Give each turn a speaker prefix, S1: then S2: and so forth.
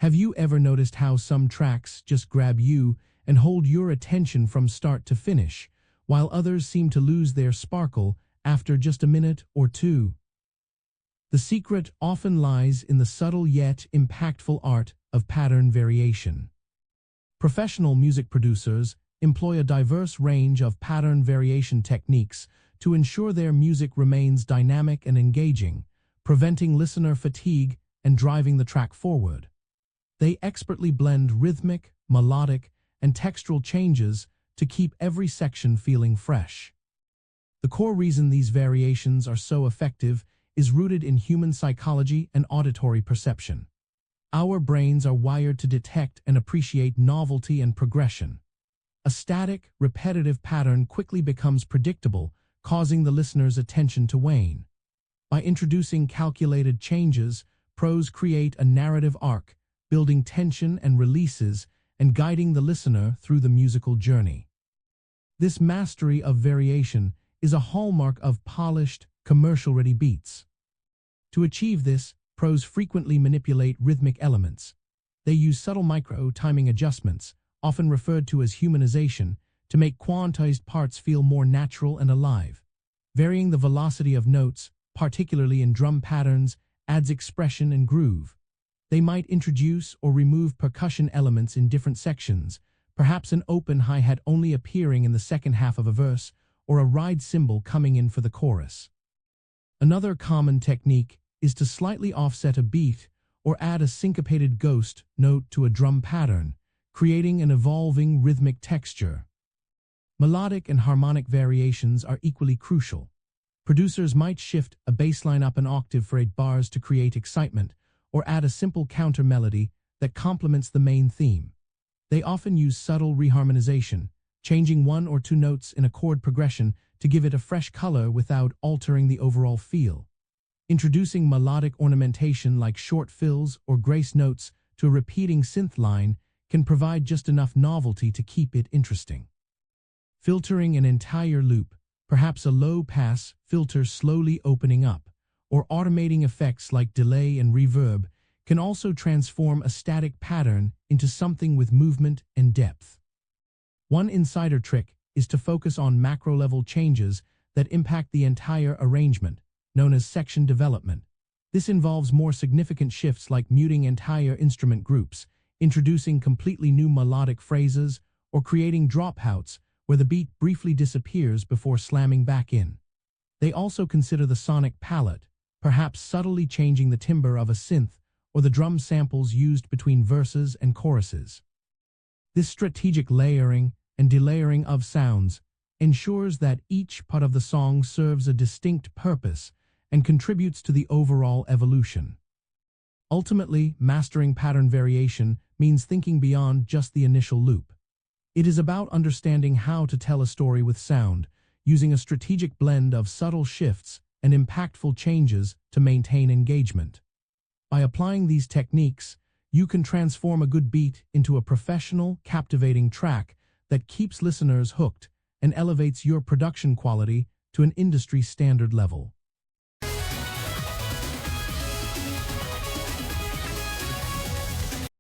S1: Have you ever noticed how some tracks just grab you and hold your attention from start to finish, while others seem to lose their sparkle after just a minute or two? The secret often lies in the subtle yet impactful art of pattern variation. Professional music producers employ a diverse range of pattern variation techniques to ensure their music remains dynamic and engaging, preventing listener fatigue and driving the track forward. They expertly blend rhythmic, melodic, and textural changes to keep every section feeling fresh. The core reason these variations are so effective is rooted in human psychology and auditory perception. Our brains are wired to detect and appreciate novelty and progression. A static, repetitive pattern quickly becomes predictable, causing the listener's attention to wane. By introducing calculated changes, pros create a narrative arc, building tension and releases and guiding the listener through the musical journey. This mastery of variation is a hallmark of polished, commercial-ready beats. To achieve this, pros frequently manipulate rhythmic elements. They use subtle micro-timing adjustments, often referred to as humanization, to make quantized parts feel more natural and alive. Varying the velocity of notes, particularly in drum patterns, adds expression and groove. They might introduce or remove percussion elements in different sections, perhaps an open hi-hat only appearing in the second half of a verse, or a ride cymbal coming in for the chorus. Another common technique is to slightly offset a beat or add a syncopated ghost note to a drum pattern, creating an evolving rhythmic texture. Melodic and harmonic variations are equally crucial. Producers might shift a bass line up an octave for 8 bars to create excitement, or add a simple counter-melody that complements the main theme. They often use subtle reharmonization, changing 1 or 2 notes in a chord progression to give it a fresh color without altering the overall feel. Introducing melodic ornamentation like short fills or grace notes to a repeating synth line can provide just enough novelty to keep it interesting. Filtering an entire loop, perhaps a low-pass filter slowly opening up, or automating effects like delay and reverb, can also transform a static pattern into something with movement and depth. One insider trick is to focus on macro-level changes that impact the entire arrangement, known as section development. This involves more significant shifts like muting entire instrument groups, introducing completely new melodic phrases, or creating dropouts where the beat briefly disappears before slamming back in. They also consider the sonic palette, perhaps subtly changing the timbre of a synth or the drum samples used between verses and choruses. This strategic layering and delayering of sounds ensures that each part of the song serves a distinct purpose and contributes to the overall evolution. Ultimately, mastering pattern variation means thinking beyond just the initial loop. It is about understanding how to tell a story with sound, using a strategic blend of subtle shifts and impactful changes to maintain engagement. By applying these techniques, you can transform a good beat into a professional, captivating track that keeps listeners hooked and elevates your production quality to an industry standard level.